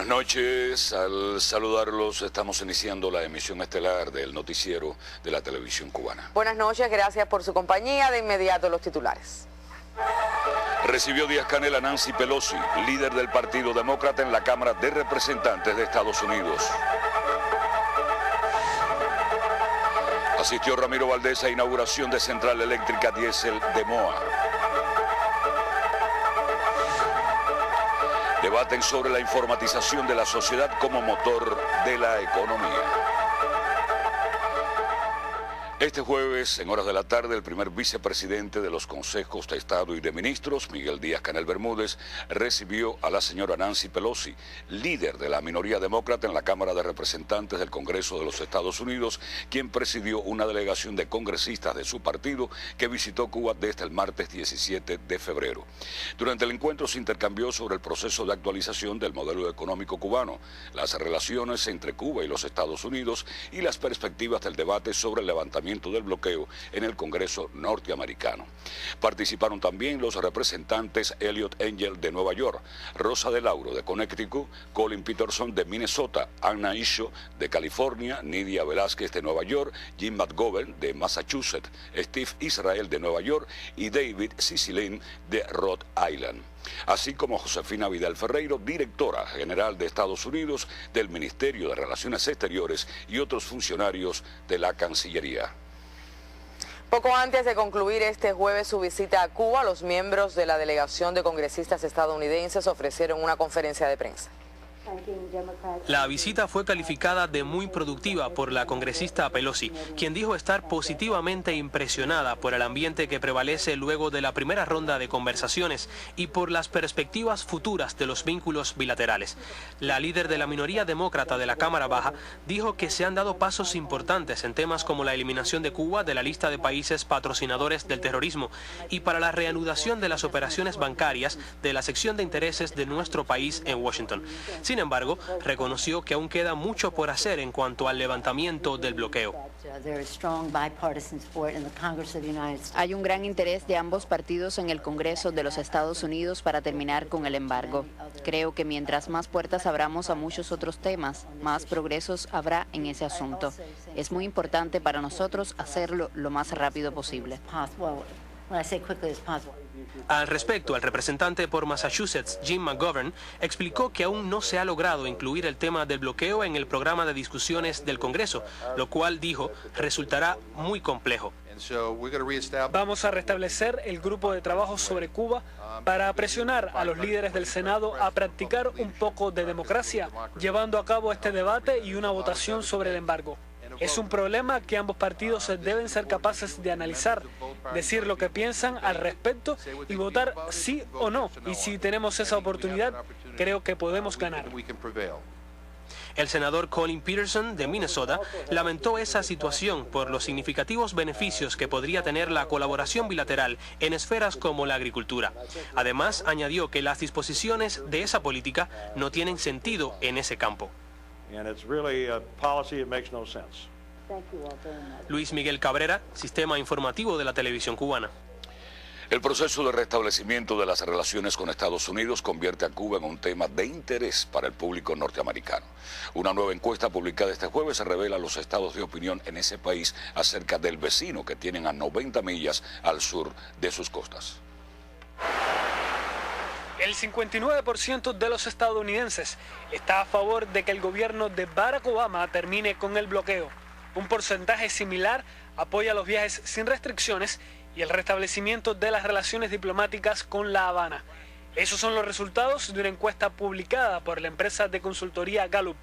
Buenas noches, al saludarlos estamos iniciando la emisión estelar del noticiero de la televisión cubana. Buenas noches, gracias por su compañía. De inmediato los titulares. Recibió Díaz-Canel a Nancy Pelosi, líder del Partido Demócrata en la Cámara de Representantes de Estados Unidos. Asistió Ramiro Valdés a inauguración de central eléctrica diésel de Moa. Debaten sobre la informatización de la sociedad como motor de la economía. Este jueves, en horas de la tarde, el primer vicepresidente de los Consejos de Estado y de Ministros, Miguel Díaz-Canel Bermúdez, recibió a la señora Nancy Pelosi, líder de la minoría demócrata en la Cámara de Representantes del Congreso de los Estados Unidos, quien presidió una delegación de congresistas de su partido que visitó Cuba desde el martes 17 de febrero. Durante el encuentro se intercambió sobre el proceso de actualización del modelo económico cubano, las relaciones entre Cuba y los Estados Unidos y las perspectivas del debate sobre el levantamiento del bloqueo en el Congreso norteamericano. Participaron también los representantes Eliot Engel de Nueva York, Rosa de Lauro de Connecticut, Colin Peterson de Minnesota, Anna Issue de California, Nidia Velázquez de Nueva York, Jim McGovern de Massachusetts, Steve Israel de Nueva York y David Cicilline de Rhode Island, así como Josefina Vidal Ferreiro, directora general de Estados Unidos del Ministerio de Relaciones Exteriores y otros funcionarios de la Cancillería. Poco antes de concluir este jueves su visita a Cuba, los miembros de la delegación de congresistas estadounidenses ofrecieron una conferencia de prensa. La visita fue calificada de muy productiva por la congresista Pelosi, quien dijo estar positivamente impresionada por el ambiente que prevalece luego de la primera ronda de conversaciones y por las perspectivas futuras de los vínculos bilaterales. La líder de la minoría demócrata de la Cámara Baja dijo que se han dado pasos importantes en temas como la eliminación de Cuba de la lista de países patrocinadores del terrorismo y para la reanudación de las operaciones bancarias de la sección de intereses de nuestro país en Washington. Sin embargo, reconoció que aún queda mucho por hacer en cuanto al levantamiento del bloqueo. Hay un gran interés de ambos partidos en el Congreso de los Estados Unidos para terminar con el embargo. Creo que mientras más puertas abramos a muchos otros temas, más progresos habrá en ese asunto. Es muy importante para nosotros hacerlo lo más rápido posible. Al respecto, el representante por Massachusetts, Jim McGovern, explicó que aún no se ha logrado incluir el tema del bloqueo en el programa de discusiones del Congreso, lo cual, dijo, resultará muy complejo. Vamos a restablecer el grupo de trabajo sobre Cuba para presionar a los líderes del Senado a practicar un poco de democracia, llevando a cabo este debate y una votación sobre el embargo. Es un problema que ambos partidos deben ser capaces de analizar, decir lo que piensan al respecto y votar sí o no. Y si tenemos esa oportunidad, creo que podemos ganar. El senador Colin Peterson de Minnesota lamentó esa situación por los significativos beneficios que podría tener la colaboración bilateral en esferas como la agricultura. Además, añadió que las disposiciones de esa política no tienen sentido en ese campo. Luis Miguel Cabrera, Sistema Informativo de la Televisión Cubana. El proceso de restablecimiento de las relaciones con Estados Unidos convierte a Cuba en un tema de interés para el público norteamericano. Una nueva encuesta publicada este jueves revela los estados de opinión en ese país acerca del vecino que tienen a 90 millas al sur de sus costas. El 59% de los estadounidenses está a favor de que el gobierno de Barack Obama termine con el bloqueo. Un porcentaje similar apoya los viajes sin restricciones y el restablecimiento de las relaciones diplomáticas con La Habana. Esos son los resultados de una encuesta publicada por la empresa de consultoría Gallup.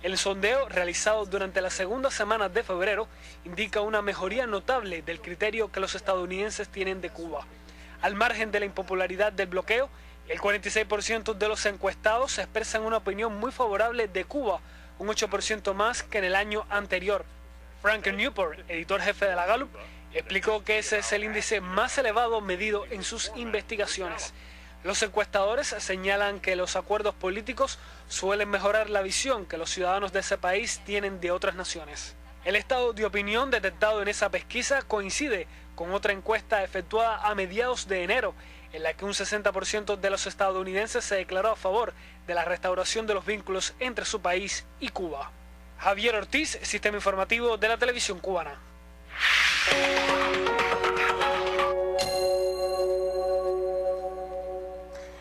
El sondeo, realizado durante la segunda semana de febrero, indica una mejoría notable del criterio que los estadounidenses tienen de Cuba. Al margen de la impopularidad del bloqueo, el 46% de los encuestados expresan una opinión muy favorable de Cuba, un 8% más que en el año anterior. Frank Newport, editor jefe de la Gallup, explicó que ese es el índice más elevado medido en sus investigaciones. Los encuestadores señalan que los acuerdos políticos suelen mejorar la visión que los ciudadanos de ese país tienen de otras naciones. El estado de opinión detectado en esa pesquisa coincide con otra encuesta efectuada a mediados de enero, en la que un 60% de los estadounidenses se declaró a favor de la restauración de los vínculos entre su país y Cuba. Javier Ortiz, Sistema Informativo de la Televisión Cubana.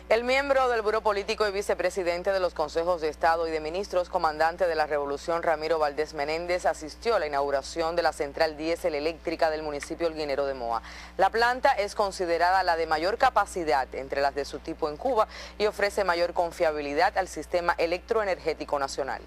El miembro del Buró Político y vicepresidente de los Consejos de Estado y de Ministros, comandante de la Revolución, Ramiro Valdés Menéndez, asistió a la inauguración de la central diésel eléctrica del municipio holguinero de Moa. La planta es considerada la de mayor capacidad entre las de su tipo en Cuba y ofrece mayor confiabilidad al sistema electroenergético nacional.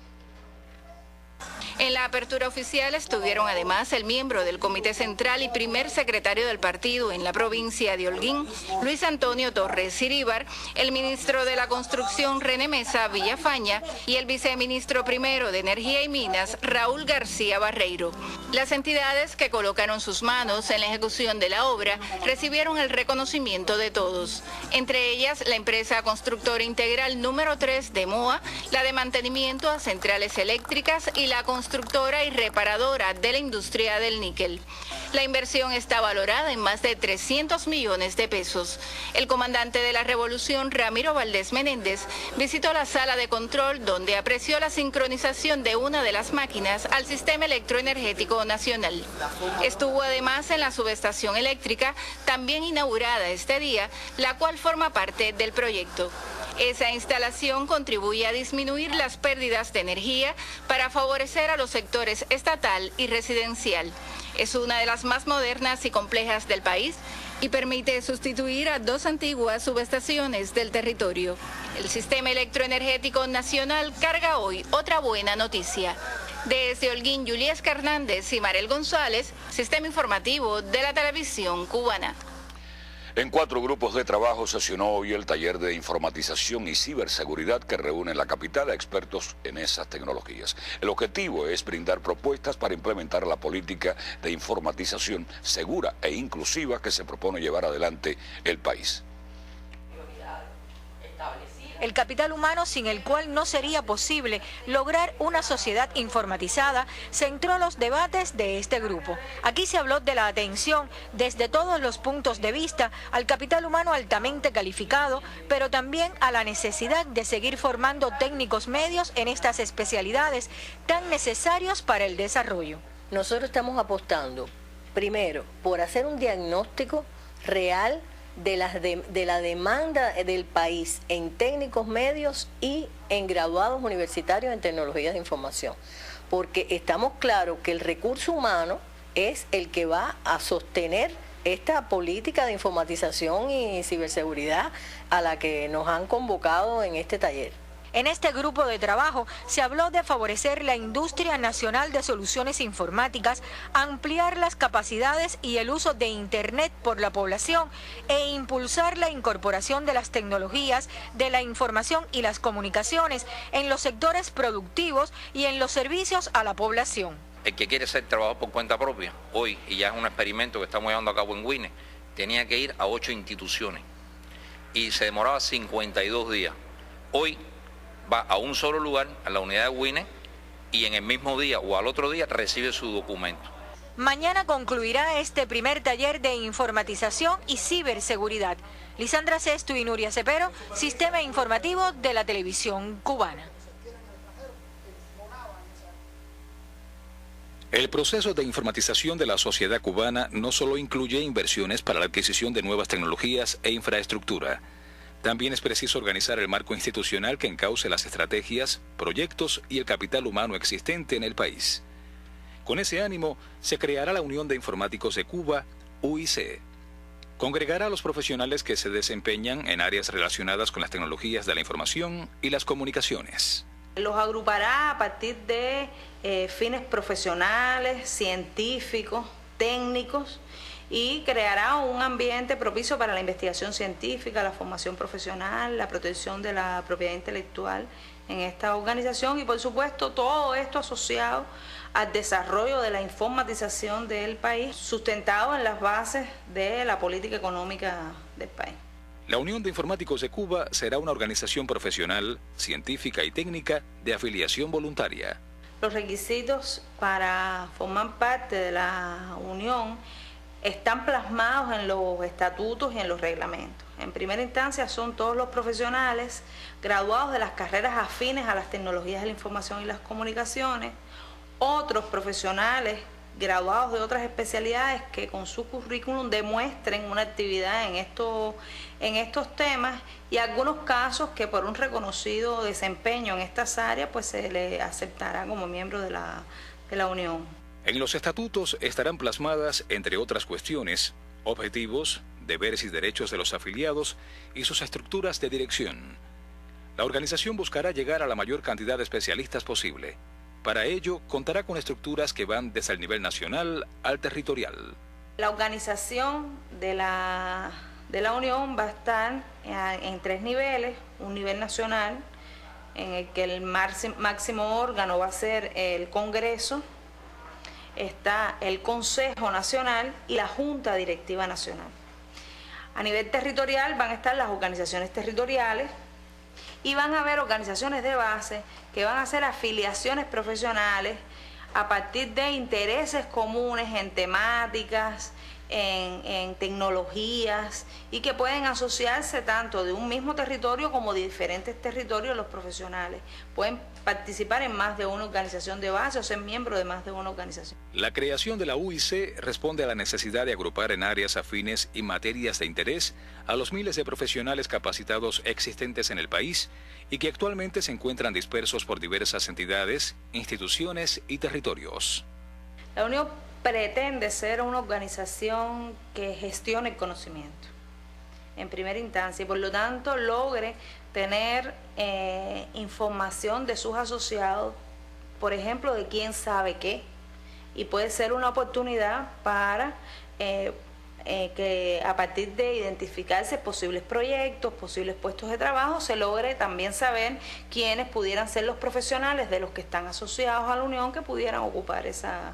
En la apertura oficial estuvieron además el miembro del Comité Central y primer secretario del partido en la provincia de Holguín, Luis Antonio Torres Iríbar, el ministro de la Construcción, René Mesa Villafaña, y el viceministro primero de Energía y Minas, Raúl García Barreiro. Las entidades que colocaron sus manos en la ejecución de la obra recibieron el reconocimiento de todos, entre ellas la empresa constructora integral número 3 de Moa, la de mantenimiento a centrales eléctricas y la constructora y reparadora de la industria del níquel. La inversión está valorada en más de 300 millones de pesos. El comandante de la Revolución, Ramiro Valdés Menéndez, visitó la sala de control donde apreció la sincronización de una de las máquinas al sistema electroenergético nacional. Estuvo además en la subestación eléctrica, también inaugurada este día, la cual forma parte del proyecto. Esa instalación contribuye a disminuir las pérdidas de energía para favorecer a los sectores estatal y residencial. Es una de las más modernas y complejas del país y permite sustituir a 2 antiguas subestaciones del territorio. El sistema electroenergético nacional carga hoy otra buena noticia. Desde Holguín, Yuliesca Hernández y Marel González, Sistema Informativo de la Televisión Cubana. En 4 grupos de trabajo sesionó hoy el taller de informatización y ciberseguridad que reúne en la capital a expertos en esas tecnologías. El objetivo es brindar propuestas para implementar la política de informatización segura e inclusiva que se propone llevar adelante el país. El capital humano sin el cual no sería posible lograr una sociedad informatizada, centró los debates de este grupo. Aquí se habló de la atención desde todos los puntos de vista al capital humano altamente calificado, pero también a la necesidad de seguir formando técnicos medios en estas especialidades tan necesarios para el desarrollo. Nosotros estamos apostando, primero, por hacer un diagnóstico real de la demanda del país en técnicos medios y en graduados universitarios en tecnologías de información, porque estamos claros que el recurso humano es el que va a sostener esta política de informatización y ciberseguridad a la que nos han convocado en este taller. En este grupo de trabajo se habló de favorecer la industria nacional de soluciones informáticas, ampliar las capacidades y el uso de Internet por la población e impulsar la incorporación de las tecnologías de la información y las comunicaciones en los sectores productivos y en los servicios a la población. El que quiere ser trabajador por cuenta propia, hoy, y ya es un experimento que estamos llevando a cabo en Guine, tenía que ir a 8 instituciones y se demoraba 52 días. Hoy va a un solo lugar, a la unidad de Guine, y en el mismo día o al otro día recibe su documento. Mañana concluirá este primer taller de informatización y ciberseguridad. Lisandra Sesto y Nuria Cepero, Sistema Informativo de la Televisión Cubana. El proceso de informatización de la sociedad cubana no solo incluye inversiones para la adquisición de nuevas tecnologías e infraestructura. También es preciso organizar el marco institucional que encauce las estrategias, proyectos y el capital humano existente en el país. Con ese ánimo, se creará la Unión de Informáticos de Cuba, UIC. Congregará a los profesionales que se desempeñan en áreas relacionadas con las tecnologías de la información y las comunicaciones. Los agrupará a partir de fines profesionales, científicos, técnicos, y creará un ambiente propicio para la investigación científica, la formación profesional, la protección de la propiedad intelectual en esta organización y, por supuesto, todo esto asociado al desarrollo de la informatización del país, sustentado en las bases de la política económica del país. La Unión de Informáticos de Cuba será una organización profesional, científica y técnica de afiliación voluntaria. Los requisitos para formar parte de la Unión están plasmados en los estatutos y en los reglamentos. En primera instancia son todos los profesionales graduados de las carreras afines a las tecnologías de la información y las comunicaciones, otros profesionales graduados de otras especialidades que con su currículum demuestren una actividad en estos temas, y algunos casos que por un reconocido desempeño en estas áreas pues se le aceptará como miembro de la Unión. En los estatutos estarán plasmadas, entre otras cuestiones, objetivos, deberes y derechos de los afiliados y sus estructuras de dirección. La organización buscará llegar a la mayor cantidad de especialistas posible. Para ello, contará con estructuras que van desde el nivel nacional al territorial. La organización de la Unión va a estar en 3 niveles: un nivel nacional, en el que el máximo órgano va a ser el Congreso, está el Consejo Nacional y la Junta Directiva Nacional. A nivel territorial van a estar las organizaciones territoriales, y van a haber organizaciones de base que van a hacer afiliaciones profesionales a partir de intereses comunes en temáticas, en tecnologías, y que pueden asociarse tanto de un mismo territorio como de diferentes territorios los profesionales. Pueden participar en más de una organización de base o ser miembros de más de una organización. La creación de la UIC responde a la necesidad de agrupar en áreas afines y materias de interés a los miles de profesionales capacitados existentes en el país y que actualmente se encuentran dispersos por diversas entidades, instituciones y territorios. La Unión pretende ser una organización que gestione el conocimiento en primera instancia y por lo tanto logre tener información de sus asociados, por ejemplo, de quién sabe qué, y puede ser una oportunidad para que a partir de identificarse posibles proyectos, posibles puestos de trabajo, se logre también saber quiénes pudieran ser los profesionales de los que están asociados a la Unión que pudieran ocupar esa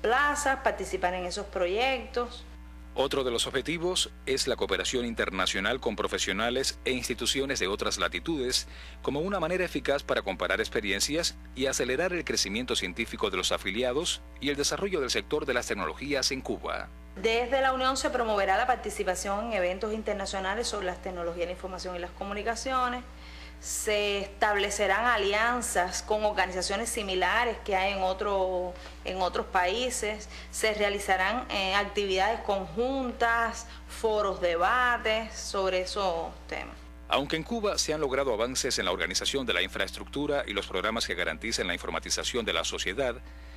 plaza, participar en esos proyectos. Otro de los objetivos es la cooperación internacional con profesionales e instituciones de otras latitudes como una manera eficaz para comparar experiencias y acelerar el crecimiento científico de los afiliados y el desarrollo del sector de las tecnologías en Cuba. Desde la Unión se promoverá la participación en eventos internacionales sobre las tecnologías de la información y las comunicaciones. Se establecerán alianzas con organizaciones similares que hay en otros países, se realizarán actividades conjuntas, foros, debates sobre esos temas. Aunque en Cuba se han logrado avances en la organización de la infraestructura y los programas que garanticen la informatización de la sociedad,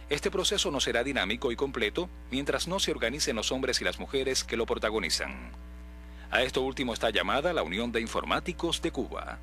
este proceso no será dinámico y completo mientras no se organicen los hombres y las mujeres que lo protagonizan. A esto último está llamada la Unión de Informáticos de Cuba.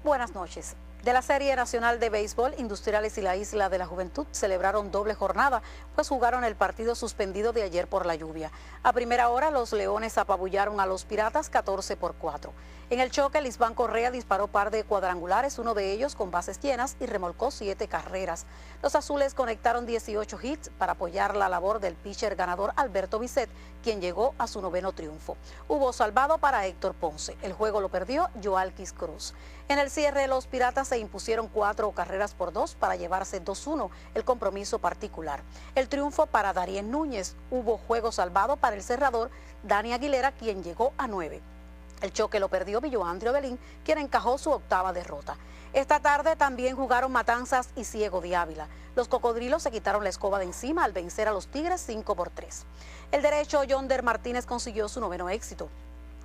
Buenas noches. De la Serie Nacional de Béisbol, Industriales y la Isla de la Juventud celebraron doble jornada, pues jugaron el partido suspendido de ayer por la lluvia. A primera hora, los Leones apabullaron a los Piratas 14-4. En el choque, Lisbán Correa disparó par de cuadrangulares, uno de ellos con bases llenas, y remolcó 7 carreras. Los azules conectaron 18 hits para apoyar la labor del pitcher ganador Alberto Bisset, quien llegó a su 9º triunfo. Hubo salvado para Héctor Ponce. El juego lo perdió Joalquis Cruz. En el cierre, los Piratas se impusieron 4-2 para llevarse 2-1 el compromiso particular. El triunfo para Darien Núñez. Hubo juego salvado para el cerrador Dani Aguilera, quien llegó a 9. El choque lo perdió Villoandri Obelín, quien encajó su 8ª derrota. Esta tarde también jugaron Matanzas y Ciego de Ávila. Los cocodrilos se quitaron la escoba de encima al vencer a los Tigres 5-3. El derecho Yonder Martínez consiguió su 9º éxito.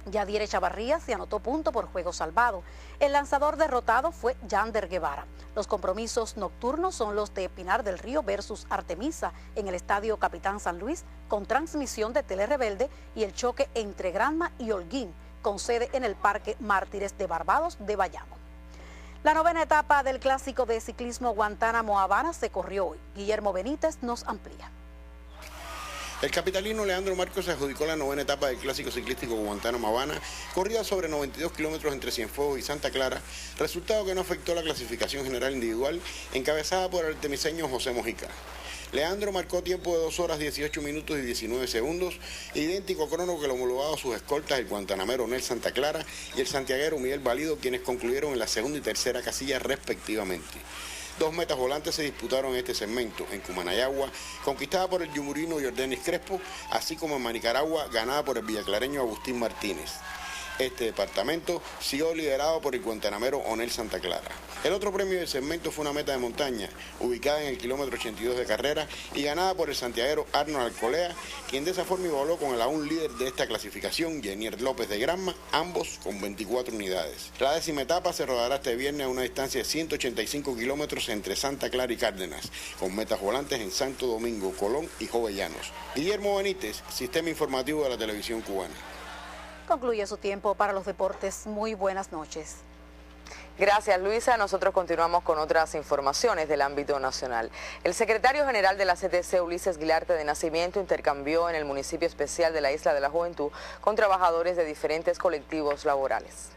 Yadier Echavarría se anotó punto por juego salvado. El lanzador derrotado fue Yander Guevara. Los compromisos nocturnos son los de Pinar del Río versus Artemisa en el Estadio Capitán San Luis, con transmisión de Tele Rebelde, y el choque entre Granma y Holguín, con sede en el Parque Mártires de Barbados de Bayamo. La 9ª etapa del Clásico de Ciclismo Guantánamo-Habana se corrió hoy. Guillermo Benítez nos amplía. El capitalino Leandro Marcos se adjudicó la 9ª etapa del clásico ciclístico Guantánamo-Habana, corrida sobre 92 kilómetros entre Cienfuegos y Santa Clara, resultado que no afectó la clasificación general individual, encabezada por el artemiseño José Mojica. Leandro marcó tiempo de 2 horas 18 minutos y 19 segundos, idéntico a crono que el homologado a sus escoltas, el guantanamero Onel Santa Clara y el santiaguero Miguel Valido, quienes concluyeron en la segunda y tercera casilla respectivamente. 2 metas volantes se disputaron en este segmento, en Cumanayagua, conquistada por el yumurino Jordanis Crespo, así como en Manicaragua, ganada por el villaclareño Agustín Martínez. Este departamento siguió liderado por el guantanamero Onel Santa Clara. El otro premio del segmento fue una meta de montaña, ubicada en el kilómetro 82 de carrera y ganada por el santiaguero Arnold Alcolea, quien de esa forma igualó con el aún líder de esta clasificación, Yenier López de Granma, ambos con 24 unidades. La 10ª etapa se rodará este viernes a una distancia de 185 kilómetros entre Santa Clara y Cárdenas, con metas volantes en Santo Domingo, Colón y Jovellanos. Guillermo Benítez, Sistema Informativo de la Televisión Cubana. Concluye su tiempo para los deportes. Muy buenas noches. Gracias, Luisa. Nosotros continuamos con otras informaciones del ámbito nacional. El secretario general de la CTC, Ulises Guilarte de Nacimiento, intercambió en el municipio especial de la Isla de la Juventud con trabajadores de diferentes colectivos laborales.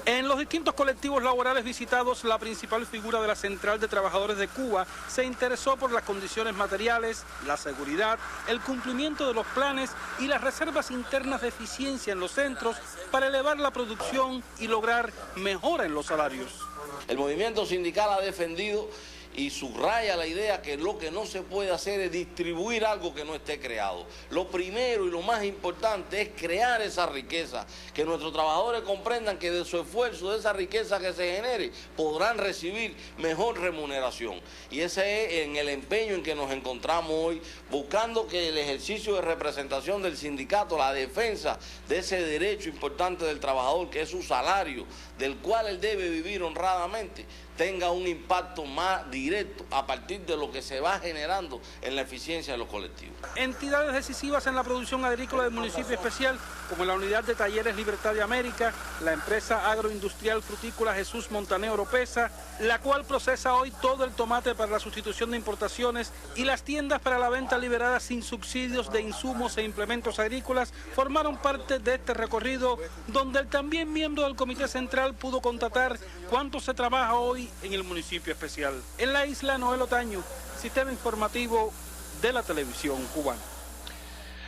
En los distintos colectivos laborales visitados, la principal figura de la Central de Trabajadores de Cuba se interesó por las condiciones materiales, la seguridad, el cumplimiento de los planes y las reservas internas de eficiencia en los centros para elevar la producción y lograr mejora en los salarios. El movimiento sindical ha defendido y subraya la idea que lo que no se puede hacer es distribuir algo que no esté creado. Lo primero y lo más importante es crear esa riqueza, que nuestros trabajadores comprendan que de su esfuerzo, de esa riqueza que se genere, podrán recibir mejor remuneración. Y ese es en el empeño en que nos encontramos hoy, buscando que el ejercicio de representación del sindicato, la defensa de ese derecho importante del trabajador, que es su salario, del cual él debe vivir honradamente, tenga un impacto más directo a partir de lo que se va generando en la eficiencia de los colectivos. Entidades decisivas en la producción agrícola del municipio especial, como la Unidad de Talleres Libertad de América, la empresa agroindustrial frutícola Jesús Montaneo Oropesa, la cual procesa hoy todo el tomate para la sustitución de importaciones, y las tiendas para la venta liberada sin subsidios de insumos e implementos agrícolas, formaron parte de este recorrido, donde el también miembro del Comité Central pudo constatar cuánto se trabaja hoy en el municipio especial. En la isla, Noel Otaño, Sistema Informativo de la Televisión Cubana.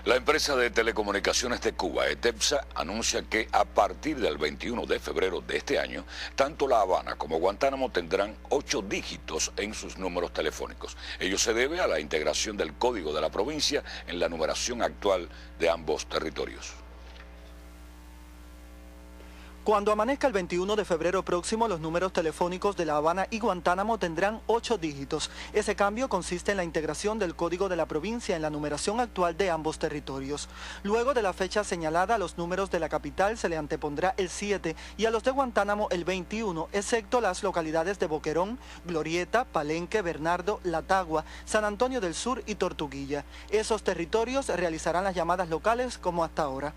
La empresa de telecomunicaciones de Cuba, ETEPSA, anuncia que a partir del 21 de febrero de este año, tanto La Habana como Guantánamo tendrán 8 dígitos en sus números telefónicos. Ello se debe a la integración del código de la provincia en la numeración actual de ambos territorios. Cuando amanezca el 21 de febrero próximo, los números telefónicos de La Habana y Guantánamo tendrán 8 dígitos. Ese cambio consiste en la integración del código de la provincia en la numeración actual de ambos territorios. Luego de la fecha señalada, a los números de la capital se le antepondrá el 7 y a los de Guantánamo el 21, excepto las localidades de Boquerón, Glorieta, Palenque, Bernardo, La Tagua, San Antonio del Sur y Tortuguilla. Esos territorios realizarán las llamadas locales como hasta ahora.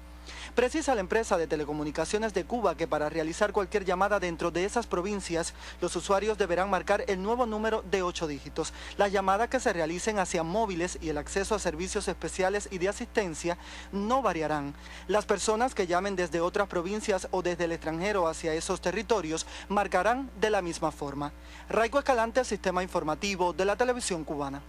Precisa la empresa de telecomunicaciones de Cuba que para realizar cualquier llamada dentro de esas provincias, los usuarios deberán marcar el nuevo número de 8 dígitos. Las llamadas que se realicen hacia móviles y el acceso a servicios especiales y de asistencia no variarán. Las personas que llamen desde otras provincias o desde el extranjero hacia esos territorios marcarán de la misma forma. Raico Escalante, Sistema Informativo de la Televisión Cubana.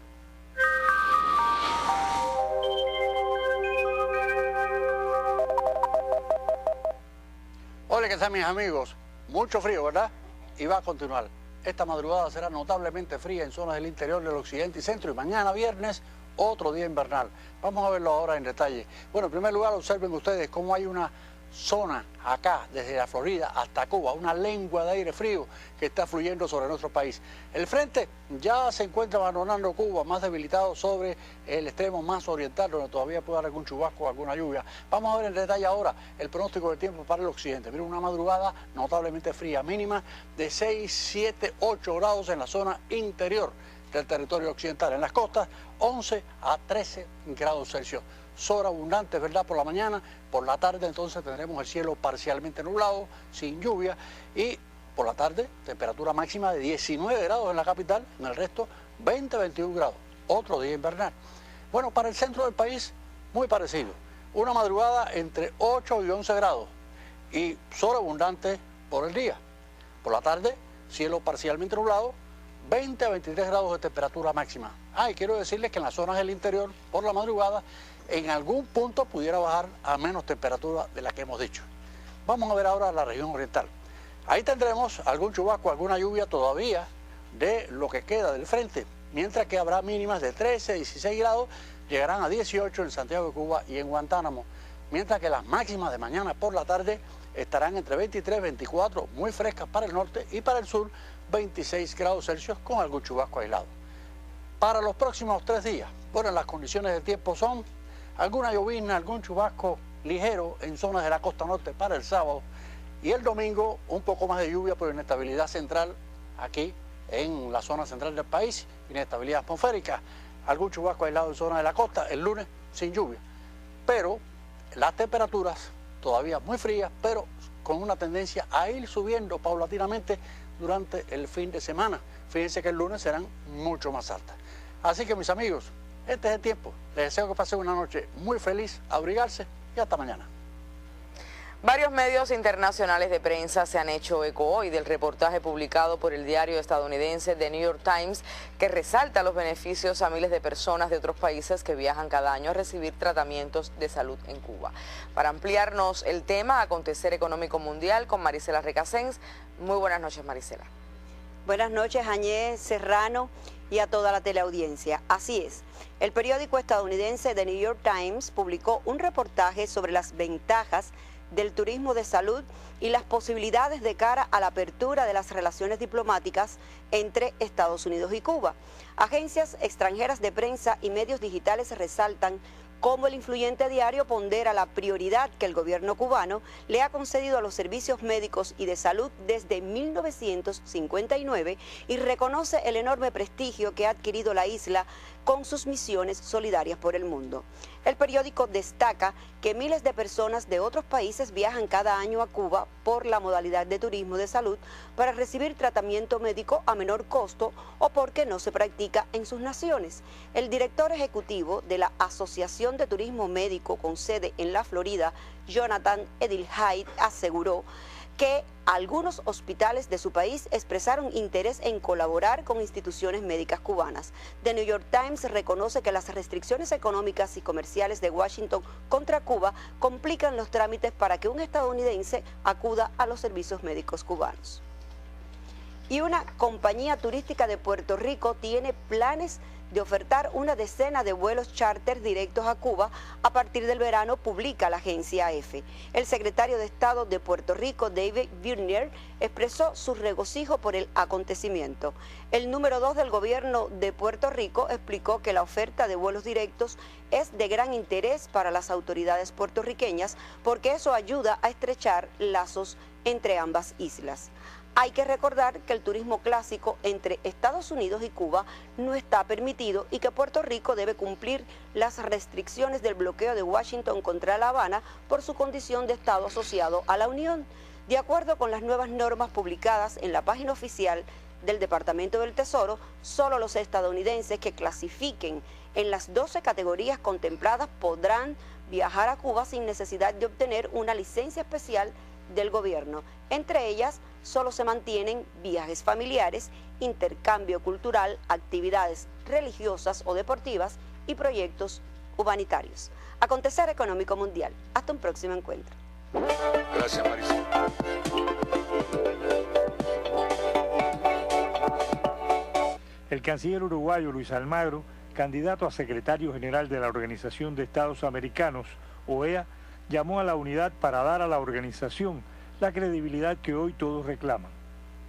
Hola, ¿qué tal mis amigos? Mucho frío, ¿verdad? Y va a continuar. Esta madrugada será notablemente fría en zonas del interior del occidente y centro y mañana viernes otro día invernal. Vamos a verlo ahora en detalle. Bueno, en primer lugar observen ustedes cómo hay una zona acá, desde la Florida hasta Cuba, una lengua de aire frío que está fluyendo sobre nuestro país. El frente ya se encuentra abandonando Cuba, más debilitado sobre el extremo más oriental, donde todavía puede haber algún chubasco o alguna lluvia. Vamos a ver en detalle ahora el pronóstico del tiempo para el occidente. Miren, una madrugada notablemente fría, mínima de 6, 7, 8 grados en la zona interior del territorio occidental. En las costas, 11 a 13 grados Celsius. Sol abundante, ¿verdad?, por la mañana. Por la tarde entonces tendremos el cielo parcialmente nublado, sin lluvia, y por la tarde temperatura máxima de 19 grados en la capital, en el resto 20-21 grados, otro día invernal. Bueno, para el centro del país, muy parecido. Una madrugada entre 8 y 11 grados y sol abundante por el día. Por la tarde, cielo parcialmente nublado, 20 a 23 grados de temperatura máxima. Y quiero decirles que en las zonas del interior, por la madrugada, en algún punto pudiera bajar a menos temperatura de la que hemos dicho. Vamos a ver ahora la región oriental. Ahí tendremos algún chubasco, alguna lluvia todavía de lo que queda del frente, mientras que habrá mínimas de 13 a 16 grados, llegarán a 18 en Santiago de Cuba y en Guantánamo, mientras que las máximas de mañana por la tarde estarán entre 23 y 24, muy frescas para el norte, y para el sur 26 grados Celsius con algún chubasco aislado. Para los próximos 3 días, bueno, las condiciones del tiempo son alguna llovizna, algún chubasco ligero en zonas de la costa norte para el sábado, y el domingo un poco más de lluvia por inestabilidad central aquí en la zona central del país, inestabilidad atmosférica, algún chubasco aislado en zona de la costa, el lunes sin lluvia. Pero las temperaturas todavía muy frías, pero con una tendencia a ir subiendo paulatinamente durante el fin de semana. Fíjense que el lunes serán mucho más altas. Así que mis amigos, este es el tiempo. Les deseo que pasen una noche muy feliz, abrigarse y hasta mañana. Varios medios internacionales de prensa se han hecho eco hoy del reportaje publicado por el diario estadounidense The New York Times, que resalta los beneficios a miles de personas de otros países que viajan cada año a recibir tratamientos de salud en Cuba. Para ampliarnos el tema, Acontecer Económico Mundial con Marisela Recasens. Muy buenas noches, Marisela. Buenas noches, Añez Serrano, y a toda la teleaudiencia. Así es, el periódico estadounidense The New York Times publicó un reportaje sobre las ventajas del turismo de salud y las posibilidades de cara a la apertura de las relaciones diplomáticas entre Estados Unidos y Cuba. Agencias extranjeras de prensa y medios digitales resaltan cómo el influyente diario pondera la prioridad que el gobierno cubano le ha concedido a los servicios médicos y de salud desde 1959 y reconoce el enorme prestigio que ha adquirido la isla con sus misiones solidarias por el mundo. El periódico destaca que miles de personas de otros países viajan cada año a Cuba por la modalidad de turismo de salud para recibir tratamiento médico a menor costo o porque no se practica en sus naciones. El director ejecutivo de la Asociación de Turismo Médico con sede en la Florida, Jonathan Edilhaid, aseguró que algunos hospitales de su país expresaron interés en colaborar con instituciones médicas cubanas. The New York Times reconoce que las restricciones económicas y comerciales de Washington contra Cuba complican los trámites para que un estadounidense acuda a los servicios médicos cubanos. Y una compañía turística de Puerto Rico tiene planes de ofertar una decena de vuelos charter directos a Cuba a partir del verano, publica la agencia EFE. El secretario de Estado de Puerto Rico, David Bernier, expresó su regocijo por el acontecimiento. El número 2 del gobierno de Puerto Rico explicó que la oferta de vuelos directos es de gran interés para las autoridades puertorriqueñas porque eso ayuda a estrechar lazos entre ambas islas. Hay que recordar que el turismo clásico entre Estados Unidos y Cuba no está permitido y que Puerto Rico debe cumplir las restricciones del bloqueo de Washington contra La Habana por su condición de Estado asociado a la Unión. De acuerdo con las nuevas normas publicadas en la página oficial del Departamento del Tesoro, solo los estadounidenses que clasifiquen en las 12 categorías contempladas podrán viajar a Cuba sin necesidad de obtener una licencia especial del gobierno. Entre ellas, solo se mantienen viajes familiares, intercambio cultural, actividades religiosas o deportivas y proyectos humanitarios. Acontecer Económico Mundial. Hasta un próximo encuentro. Gracias, Marisa. El canciller uruguayo Luis Almagro, candidato a secretario general de la Organización de Estados Americanos, OEA, llamó a la unidad para dar a la organización la credibilidad que hoy todos reclaman.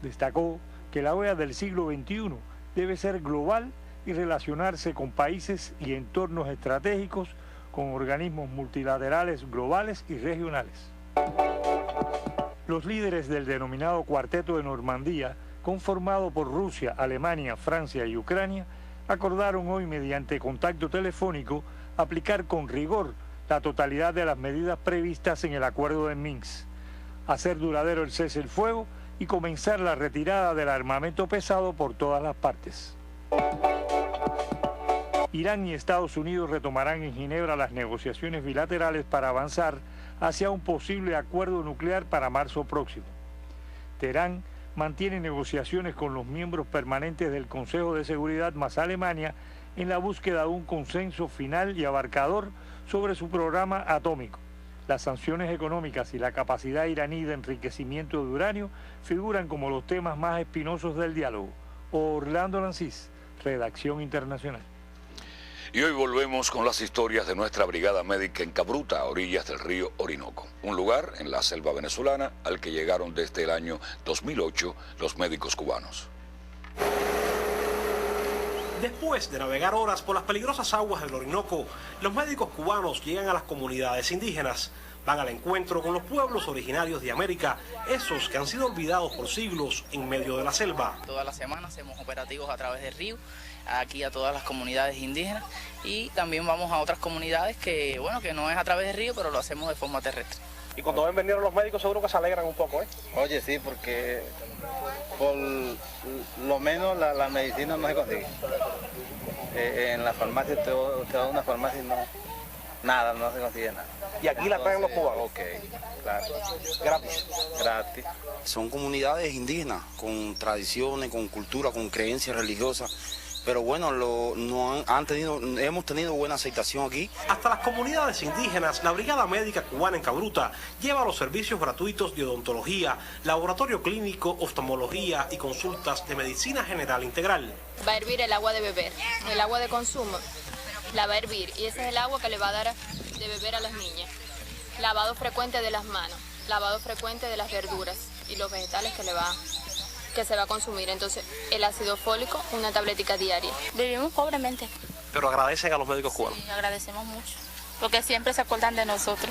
Destacó que la OEA del siglo XXI debe ser global y relacionarse con países y entornos estratégicos, con organismos multilaterales globales y regionales. Los líderes del denominado Cuarteto de Normandía, conformado por Rusia, Alemania, Francia y Ucrania, acordaron hoy mediante contacto telefónico aplicar con rigor la totalidad de las medidas previstas en el acuerdo de Minsk, hacer duradero el cese el fuego y comenzar la retirada del armamento pesado por todas las partes. Irán y Estados Unidos retomarán en Ginebra las negociaciones bilaterales para avanzar hacia un posible acuerdo nuclear para marzo próximo. Teherán mantiene negociaciones con los miembros permanentes del Consejo de Seguridad más Alemania en la búsqueda de un consenso final y abarcador sobre su programa atómico. Las sanciones económicas y la capacidad iraní de enriquecimiento de uranio figuran como los temas más espinosos del diálogo. Orlando Lancís, Redacción Internacional. Y hoy volvemos con las historias de nuestra brigada médica en Cabruta, a orillas del río Orinoco, un lugar en la selva venezolana al que llegaron desde el año 2008 los médicos cubanos. Después de navegar horas por las peligrosas aguas del Orinoco, los médicos cubanos llegan a las comunidades indígenas. Van al encuentro con los pueblos originarios de América, esos que han sido olvidados por siglos en medio de la selva. Todas las semanas hacemos operativos a través del río, aquí a todas las comunidades indígenas, y también vamos a otras comunidades que, bueno, que no es a través del río, pero lo hacemos de forma terrestre. Y cuando ven venir a los médicos seguro que se alegran un poco, ¿eh? Oye, sí, porque por lo menos la medicina no se consigue. En la farmacia, usted va a una farmacia y no se consigue nada. Y aquí la traen los cubanos. Ok, claro. Gratis. Gratis. Son comunidades indígenas, con tradiciones, con cultura, con creencias religiosas. Pero bueno, hemos tenido buena aceptación aquí. Hasta las comunidades indígenas, la Brigada Médica Cubana en Cabruta lleva los servicios gratuitos de odontología, laboratorio clínico, oftalmología y consultas de medicina general integral. Va a hervir el agua de beber, el agua de consumo, la va a hervir y ese es el agua que le va a dar de beber a las niñas. Lavado frecuente de las manos, lavado frecuente de las verduras y los vegetales que se va a consumir. Entonces, el ácido fólico, una tabletica diaria. Vivimos pobremente. Pero agradecen a los médicos cubanos. Sí, agradecemos mucho, porque siempre se acuerdan de nosotros.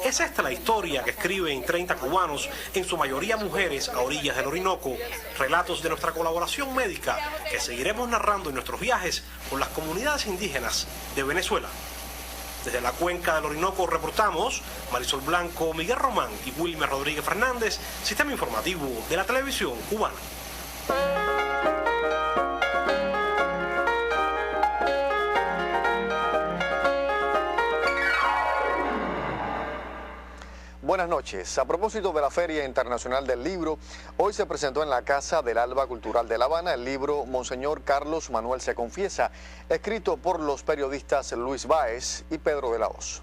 Es esta la historia que escriben 30 cubanos, en su mayoría mujeres, a orillas del Orinoco. Relatos de nuestra colaboración médica que seguiremos narrando en nuestros viajes con las comunidades indígenas de Venezuela. Desde la cuenca del Orinoco reportamos Marisol Blanco, Miguel Román y Wilmer Rodríguez Fernández, Sistema Informativo de la Televisión Cubana. Buenas noches. A propósito de la Feria Internacional del Libro, hoy se presentó en la Casa del Alba Cultural de La Habana el libro Monseñor Carlos Manuel se confiesa, escrito por los periodistas Luis Báez y Pedro de la Hoz.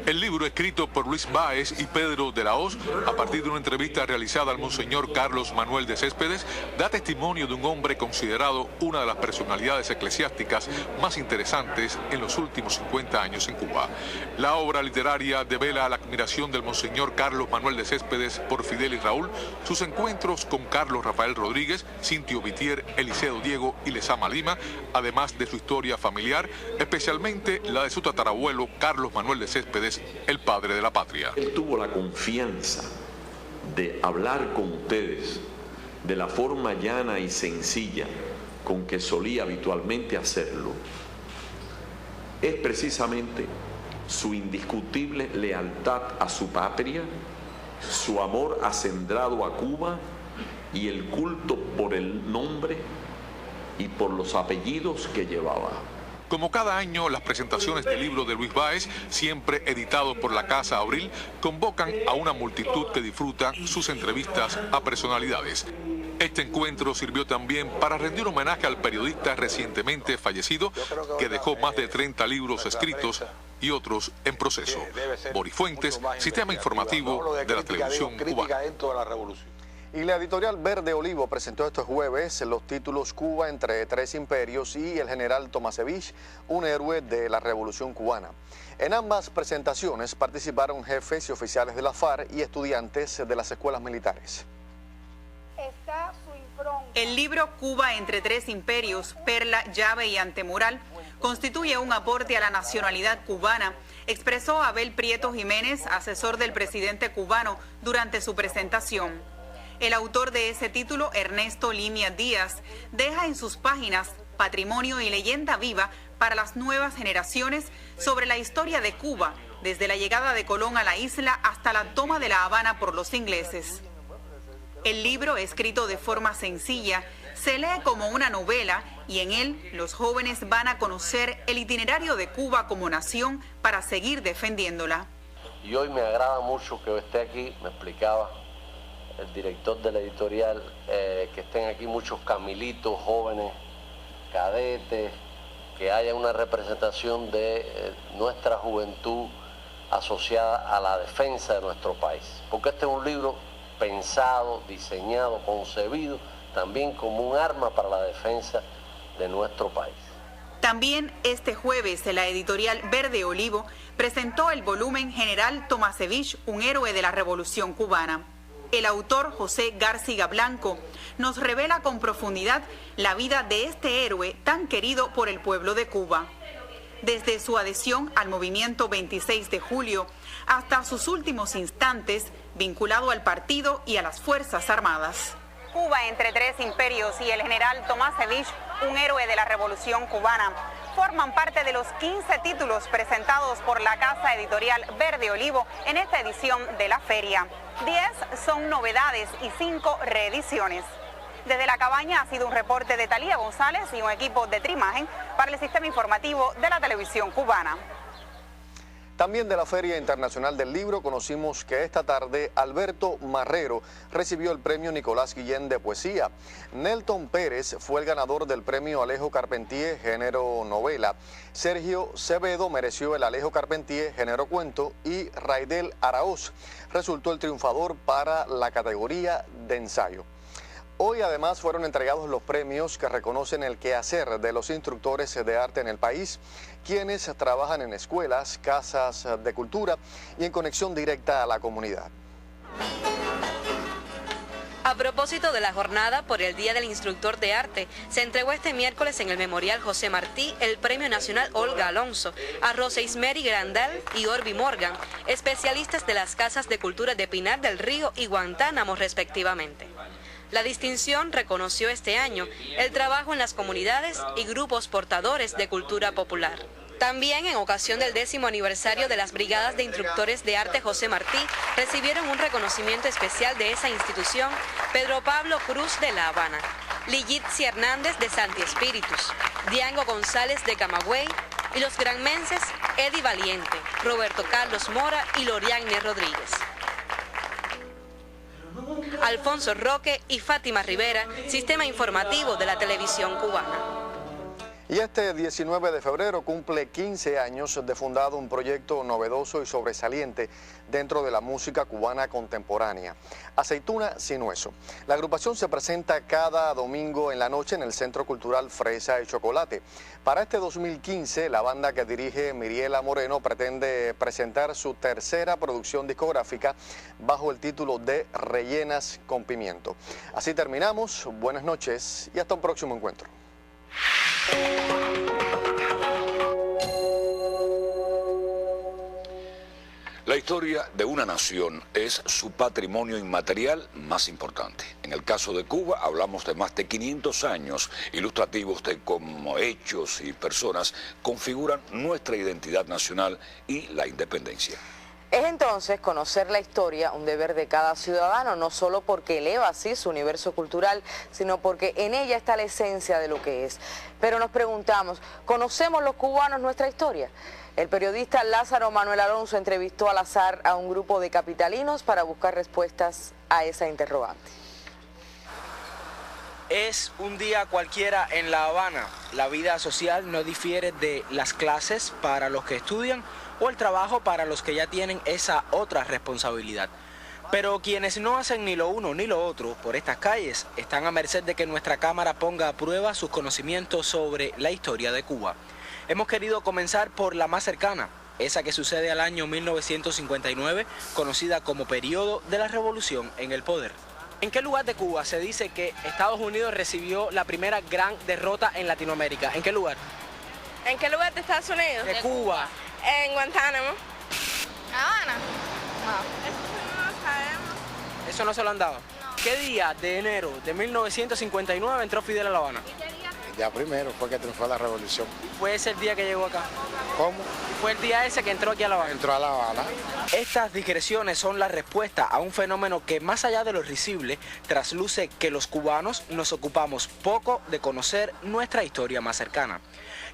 El libro, escrito por Luis Báez y Pedro de la Hoz, a partir de una entrevista realizada al Monseñor Carlos Manuel de Céspedes, da testimonio de un hombre considerado una de las personalidades eclesiásticas más interesantes en los últimos 50 años en Cuba. La obra literaria devela la admiración del Monseñor Carlos Manuel de Céspedes por Fidel y Raúl, sus encuentros con Carlos Rafael Rodríguez, Cintio Vitier, Eliseo Diego y Lezama Lima, además de su historia familiar, especialmente la de su tatarabuelo Carlos Manuel de Céspedes, el padre de la patria. Él tuvo la confianza de hablar con ustedes de la forma llana y sencilla con que solía habitualmente hacerlo. Es precisamente su indiscutible lealtad a su patria, su amor acendrado a Cuba y el culto por el nombre y por los apellidos que llevaba. Como cada año, las presentaciones del libro de Luis Báez, siempre editado por la Casa Abril, convocan a una multitud que disfruta sus entrevistas a personalidades. Este encuentro sirvió también para rendir homenaje al periodista recientemente fallecido, que dejó más de 30 libros escritos y otros en proceso. Boris Fuentes, Sistema Informativo de la Televisión Cubana. Y la editorial Verde Olivo presentó este jueves los títulos Cuba entre tres imperios y el general Tomasevich, un héroe de la Revolución Cubana. En ambas presentaciones participaron jefes y oficiales de la FARC y estudiantes de las escuelas militares. El libro Cuba entre tres imperios, Perla, Llave y Antemural constituye un aporte a la nacionalidad cubana, expresó Abel Prieto Jiménez, asesor del presidente cubano, durante su presentación. El autor de ese título, Ernesto Limia Díaz, deja en sus páginas patrimonio y leyenda viva para las nuevas generaciones sobre la historia de Cuba, desde la llegada de Colón a la isla hasta la toma de La Habana por los ingleses. El libro, escrito de forma sencilla, se lee como una novela y en él los jóvenes van a conocer el itinerario de Cuba como nación para seguir defendiéndola. Y hoy me agrada mucho que esté aquí, me explicaba el director de la editorial, que estén aquí muchos camilitos, jóvenes, cadetes, que haya una representación de nuestra juventud asociada a la defensa de nuestro país. Porque este es un libro pensado, diseñado, concebido también como un arma para la defensa de nuestro país. También este jueves la editorial Verde Olivo presentó el volumen General Tomasevich, un héroe de la Revolución Cubana. El autor José García Blanco nos revela con profundidad la vida de este héroe tan querido por el pueblo de Cuba. Desde su adhesión al movimiento 26 de julio hasta sus últimos instantes vinculado al partido y a las Fuerzas Armadas. Cuba entre tres imperios y el general Tomasevich, un héroe de la Revolución Cubana, forman parte de los 15 títulos presentados por la casa editorial Verde Olivo en esta edición de la feria. 10 son novedades y 5 reediciones. Desde la cabaña ha sido un reporte de Talía González y un equipo de Trimagen para el sistema informativo de la televisión cubana. También de la Feria Internacional del Libro conocimos que esta tarde Alberto Marrero recibió el premio Nicolás Guillén de Poesía. Nelton Pérez fue el ganador del premio Alejo Carpentier, género novela. Sergio Cebedo mereció el Alejo Carpentier, género cuento. Y Raidel Araoz resultó el triunfador para la categoría de ensayo. Hoy además fueron entregados los premios que reconocen el quehacer de los instructores de arte en el país, quienes trabajan en escuelas, casas de cultura y en conexión directa a la comunidad. A propósito de la jornada por el Día del Instructor de Arte, se entregó este miércoles en el Memorial José Martí el Premio Nacional Olga Alonso a Roseismeri Grandal y Orbi Morgan, especialistas de las Casas de Cultura de Pinar del Río y Guantánamo respectivamente. La distinción reconoció este año el trabajo en las comunidades y grupos portadores de cultura popular. También en ocasión del 10º aniversario de las Brigadas de Instructores de Arte José Martí, recibieron un reconocimiento especial de esa institución Pedro Pablo Cruz de La Habana, Ligitzi Hernández de Santi Espíritus, Diango González de Camagüey y los granmenses Eddie Valiente, Roberto Carlos Mora y Loriagne Rodríguez. Alfonso Roque y Fátima Rivera, Sistema Informativo de la Televisión Cubana. Y este 19 de febrero cumple 15 años de fundado un proyecto novedoso y sobresaliente dentro de la música cubana contemporánea, Aceituna Sin Hueso. La agrupación se presenta cada domingo en la noche en el Centro Cultural Fresa y Chocolate. Para este 2015, la banda que dirige Miriela Moreno pretende presentar su tercera producción discográfica bajo el título de Rellenas con Pimiento. Así terminamos, buenas noches y hasta un próximo encuentro. La historia de una nación es su patrimonio inmaterial más importante. En el caso de Cuba hablamos de más de 500 años ilustrativos de cómo hechos y personas configuran nuestra identidad nacional y la independencia. Es entonces conocer la historia un deber de cada ciudadano, no solo porque eleva así su universo cultural, sino porque en ella está la esencia de lo que es. Pero nos preguntamos, ¿conocemos los cubanos nuestra historia? El periodista Lázaro Manuel Alonso entrevistó al azar a un grupo de capitalinos para buscar respuestas a esa interrogante. Es un día cualquiera en La Habana. La vida social no difiere de las clases para los que estudian o el trabajo para los que ya tienen esa otra responsabilidad. Pero quienes no hacen ni lo uno ni lo otro por estas calles están a merced de que nuestra cámara ponga a prueba sus conocimientos sobre la historia de Cuba. Hemos querido comenzar por la más cercana, esa que sucede al año 1959, conocida como periodo de la revolución en el poder. ¿En qué lugar de Cuba se dice que Estados Unidos recibió la primera gran derrota en Latinoamérica? ¿En qué lugar? ¿En qué lugar de Estados Unidos? De Cuba. En Guantánamo. Habana. No, eso no lo sabemos. ¿Eso no se lo han dado? No. ¿Qué día de enero de 1959 entró Fidel a La Habana? Ya primero fue que triunfó la revolución. ¿Fue ese el día que llegó acá? ¿Cómo? Fue el día ese que entró aquí a La Habana. Entró a La Habana. Estas digresiones son la respuesta a un fenómeno que, más allá de lo risible, trasluce que los cubanos nos ocupamos poco de conocer nuestra historia más cercana.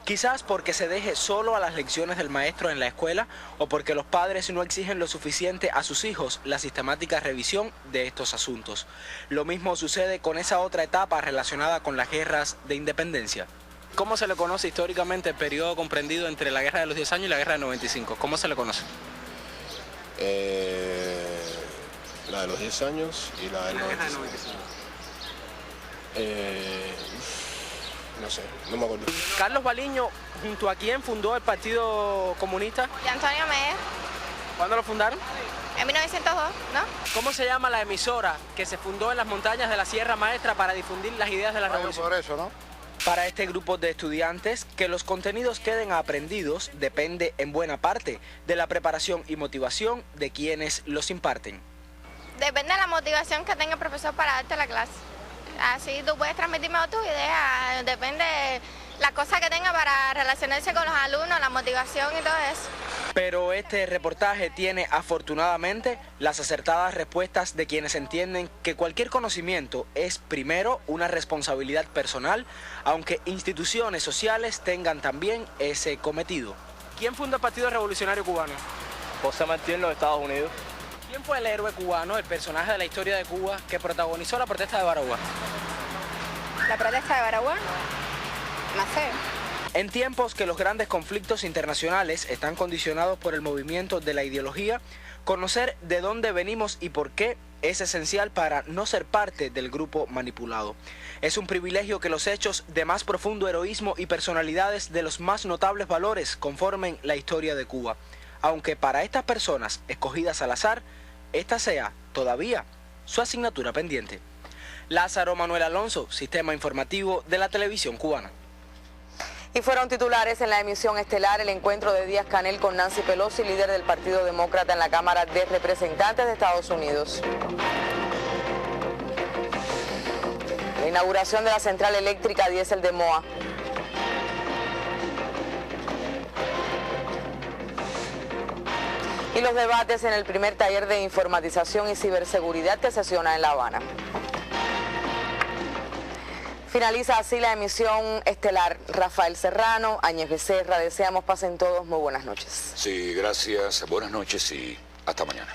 Quizás porque se deje solo a las lecciones del maestro en la escuela o porque los padres no exigen lo suficiente a sus hijos la sistemática revisión de estos asuntos. Lo mismo sucede con esa otra etapa relacionada con las guerras de independencia. ¿Cómo se le conoce históricamente el periodo comprendido entre la Guerra de los 10 años y la Guerra del 95? ¿Cómo se le conoce? La de los 10 años y la del 95. No sé, no me acuerdo. Carlos Baliño, ¿junto a quién fundó el Partido Comunista? Y Antonio Mella. ¿Cuándo lo fundaron? En 1902, ¿no? ¿Cómo se llama la emisora que se fundó en las montañas de la Sierra Maestra para difundir las ideas de la revolución? Por eso, ¿no? Para este grupo de estudiantes, que los contenidos queden aprendidos depende en buena parte de la preparación y motivación de quienes los imparten. Depende de la motivación que tenga el profesor para darte la clase. Así tú puedes transmitir mejor tus ideas, depende de la cosa que tenga para relacionarse con los alumnos, la motivación y todo eso. Pero este reportaje tiene afortunadamente las acertadas respuestas de quienes entienden que cualquier conocimiento es primero una responsabilidad personal, aunque instituciones sociales tengan también ese cometido. ¿Quién fundó el Partido Revolucionario Cubano? José Martí en los Estados Unidos. ¿Quién fue el héroe cubano, el personaje de la historia de Cuba que protagonizó la protesta de Baraguá? ¿La protesta de Baraguá? No sé. En tiempos que los grandes conflictos internacionales están condicionados por el movimiento de la ideología, conocer de dónde venimos y por qué es esencial para no ser parte del grupo manipulado. Es un privilegio que los hechos de más profundo heroísmo y personalidades de los más notables valores conformen la historia de Cuba, aunque para estas personas escogidas al azar, esta sea todavía su asignatura pendiente. Lázaro Manuel Alonso, Sistema Informativo de la Televisión Cubana. Y fueron titulares en la emisión estelar el encuentro de Díaz-Canel con Nancy Pelosi, líder del Partido Demócrata en la Cámara de Representantes de Estados Unidos. La inauguración de la central eléctrica diésel de Moa. Y los debates en el primer taller de informatización y ciberseguridad que sesiona en La Habana. Finaliza así la emisión estelar. Rafael Serrano, Áñez Becerra, deseamos pasen todos muy buenas noches. Sí, gracias, buenas noches y hasta mañana.